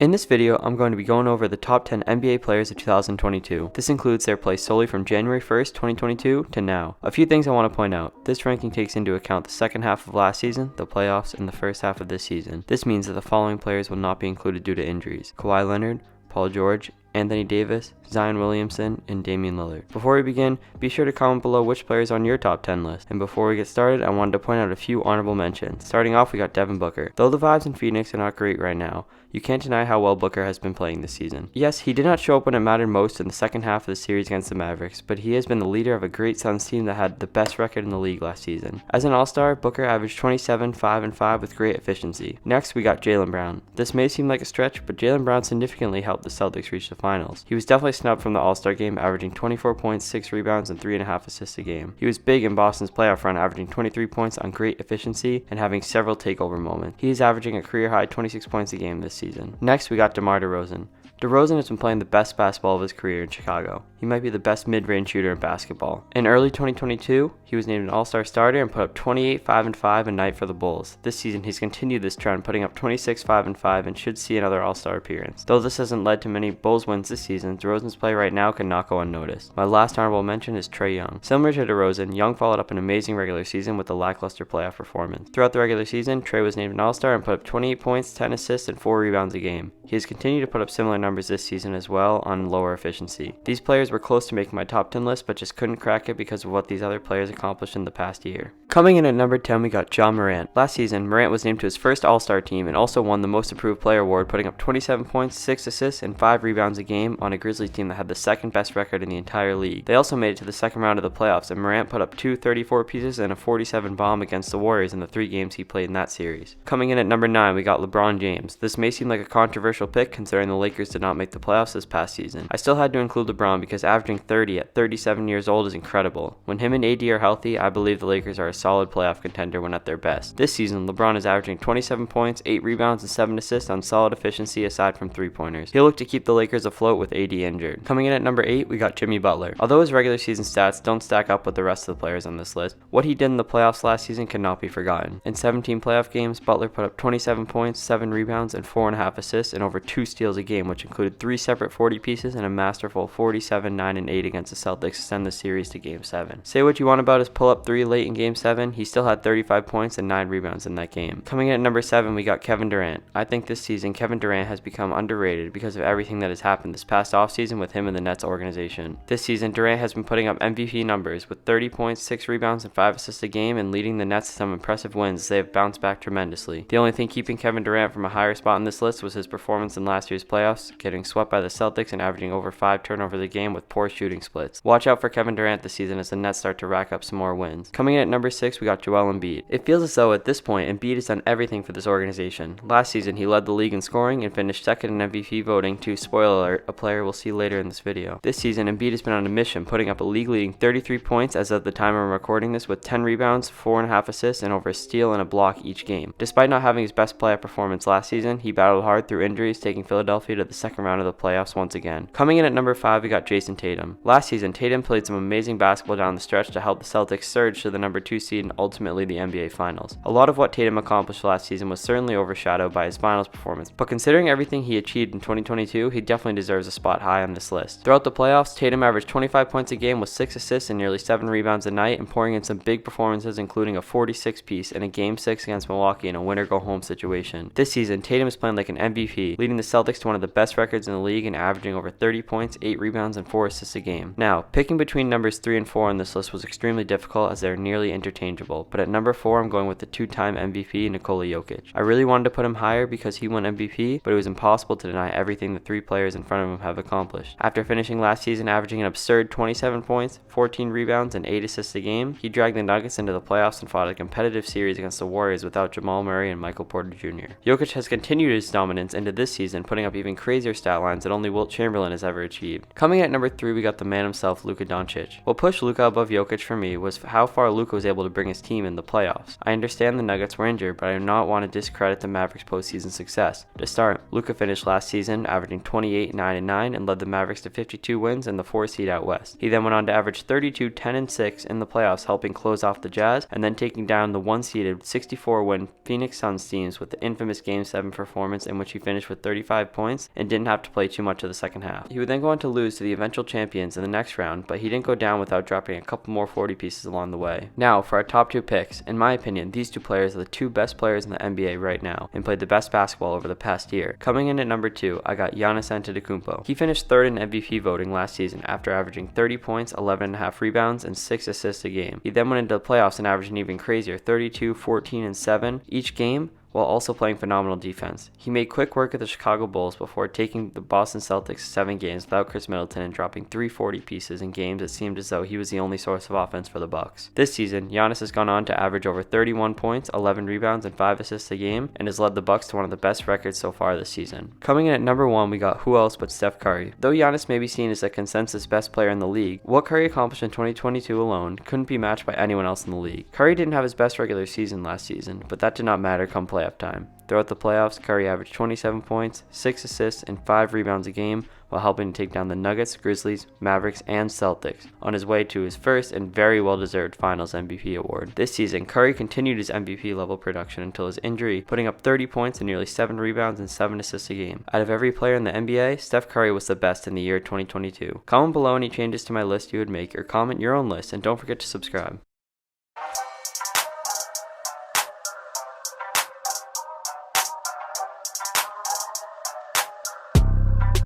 In this video, I'm going to be going over the top 10 NBA players of 2022. This includes their play solely from January 1st, 2022 to now. A few things I want to point out. This ranking takes into account the second half of last season, the playoffs, and the first half of this season. This means that the following players will not be included due to injuries: Kawhi Leonard, Paul George, Anthony Davis, Zion Williamson, and Damian Lillard. Before we begin, be sure to comment below which players are on your top 10 list. And before we get started, I wanted to point out a few honorable mentions. Starting off, we got Devin Booker. Though the vibes in Phoenix are not great right now, you can't deny how well Booker has been playing this season. Yes, he did not show up when it mattered most in the second half of the series against the Mavericks, but he has been the leader of a great Suns team that had the best record in the league last season. As an all-star, Booker averaged 27, 5, and 5 with great efficiency. Next, we got Jaylen Brown. This may seem like a stretch, but Jaylen Brown significantly helped the Celtics reach the finals. He was definitely snubbed from the All-Star game, averaging 24 points, 6 rebounds, and 3.5 assists a game. He was big in Boston's playoff run, averaging 23 points on great efficiency and having several takeover moments. He is averaging a career-high 26 points a game this season. Next, we got DeMar DeRozan. DeRozan has been playing the best basketball of his career in Chicago. He might be the best mid-range shooter in basketball. In early 2022, he was named an All-Star starter and put up 28, 5, and 5 a night for the Bulls. This season, he's continued this trend, putting up 26, 5, and 5, and should see another All-Star appearance. Though this hasn't led to many Bulls wins this season, DeRozan's play right now cannot go unnoticed. My last honorable mention is Trae Young. Similar to DeRozan, Young followed up an amazing regular season with a lackluster playoff performance. Throughout the regular season, Trae was named an All-Star and put up 28 points, 10 assists, and 4 rebounds a game. He has continued to put up similar numbers this season as well on lower efficiency. These players were close to making my top 10 list, but just couldn't crack it because of what these other players accomplished in the past year. Coming in at number 10, we got Morant. Last season, Morant was named to his first All-Star team and also won the Most Improved Player award, putting up 27 points, 6 assists, and 5 rebounds a game on a Grizzlies team that had the second best record in the entire league. They also made it to the second round of the playoffs, and Morant put up 2 34 pieces and a 47 bomb against the Warriors in the 3 games he played in that series. Coming in at number 9, we got LeBron James. This may seem like a controversial pick considering the Lakers did not make the playoffs this past season. I still had to include LeBron because averaging 30 at 37 years old is incredible. When him and AD are healthy, I believe the Lakers are a solid playoff contender when at their best. This season, LeBron is averaging 27 points, 8 rebounds, and 7 assists on solid efficiency aside from 3-pointers. He'll look to keep the Lakers afloat with AD injured. Coming in at number 8, we got Jimmy Butler. Although his regular season stats don't stack up with the rest of the players on this list, what he did in the playoffs last season cannot be forgotten. In 17 playoff games, Butler put up 27 points, 7 rebounds, and 4.5 assists, and over 2 steals a game, which included 3 separate 40 pieces and a masterful 47, 9, and 8 against the Celtics to send the series to Game 7. Say what you want about his pull-up 3 late in Game 7, he still had 35 points and 9 rebounds in that game. Coming in at number 7, we got Kevin Durant. I think this season, Kevin Durant has become underrated because of everything that has happened this past offseason with him and the Nets organization. This season, Durant has been putting up MVP numbers with 30 points, 6 rebounds, and 5 assists a game, and leading the Nets to some impressive wins as they have bounced back tremendously. The only thing keeping Kevin Durant from a higher spot in this list was his performance in last year's playoffs, getting swept by the Celtics and averaging over 5 turnovers a game with poor shooting splits. Watch out for Kevin Durant this season as the Nets start to rack up some more wins. Coming in at number 6, we got Joel Embiid. It feels as though at this point, Embiid has done everything for this organization. Last season, he led the league in scoring and finished second in MVP voting to, spoiler alert, a player we'll see later in this video. This season, Embiid has been on a mission, putting up a league-leading 33 points as of the time I'm recording this, with 10 rebounds, 4.5 assists, and over a steal and a block each game. Despite not having his best playoff performance last season, he battled hard through injuries, taking Philadelphia to the second round of the playoffs once again. Coming in at number 5, we got Jayson Tatum. Last season, Tatum played some amazing basketball down the stretch to help the Celtics surge to the number 2 seed and ultimately the NBA Finals. A lot of what Tatum accomplished last season was certainly overshadowed by his finals performance, but considering everything he achieved in 2022, he definitely deserves a spot high on this list. Throughout the playoffs, Tatum averaged 25 points a game with 6 assists and nearly 7 rebounds a night, and pouring in some big performances including a 46-piece in a Game 6 against Milwaukee in a winner-go-home situation. This season, Tatum is playing like an MVP, leading the Celtics to one of the best records in the league and averaging over 30 points, 8 rebounds, and 4 assists a game. Now, picking between numbers 3 and 4 on this list was extremely difficult as they are nearly interchangeable, but at number 4 I'm going with the 2-time MVP Nikola Jokic. I really wanted to put him higher because he won MVP, but it was impossible to deny everything the 3 players in front of him have accomplished. After finishing last season averaging an absurd 27 points, 14 rebounds, and 8 assists a game, he dragged the Nuggets into the playoffs and fought a competitive series against the Warriors without Jamal Murray and Michael Porter Jr. Jokic has continued his dominance into this season, putting up even crazier stat lines that only Wilt Chamberlain has ever achieved. Coming at number 3, we got the man himself, Luka Doncic. What pushed Luka above Jokic for me was how far Luka was able to bring his team in the playoffs. I understand the Nuggets were injured, but I do not want to discredit the Mavericks' postseason success. To start, Luka finished last season averaging 28, 9, and 9 and led the Mavericks to 52 wins and the 4 seed out west. He then went on to average 32, 10, and 6 in the playoffs, helping close off the Jazz and then taking down the 1-seeded 64-win Phoenix Suns teams with the infamous Game 7 performance in which he finished with 35 points and didn't have to play too much of the second half. He would then go on to lose to the eventual champions in the next round, but he didn't go down without dropping a couple more 40 pieces along the way. Now, for our top 2 picks. In my opinion, these 2 players are the 2 best players in the NBA right now and played the best basketball over the past year. Coming in at number 2, I got Giannis Antetokounmpo. He finished 3rd in MVP voting last season after averaging 30 points, 11.5 rebounds, and 6 assists a game. He then went into the playoffs and averaged an even crazier 32, 14, and 7 each game, while also playing phenomenal defense. He made quick work of the Chicago Bulls before taking the Boston Celtics 7 games without Chris Middleton and dropping 340 pieces in games it seemed as though he was the only source of offense for the Bucks. This season, Giannis has gone on to average over 31 points, 11 rebounds, and 5 assists a game, and has led the Bucks to one of the best records so far this season. Coming in at number 1, we got who else but Steph Curry. Though Giannis may be seen as a consensus best player in the league, what Curry accomplished in 2022 alone couldn't be matched by anyone else in the league. Curry didn't have his best regular season last season, but that did not matter come playoff time. Throughout the playoffs, Curry averaged 27 points, 6 assists, and 5 rebounds a game while helping to take down the Nuggets, Grizzlies, Mavericks, and Celtics on his way to his first and very well-deserved Finals MVP award. This season, Curry continued his MVP-level production until his injury, putting up 30 points and nearly 7 rebounds and 7 assists a game. Out of every player in the NBA, Steph Curry was the best in the year 2022. Comment below any changes to my list you would make or comment your own list, and don't forget to subscribe.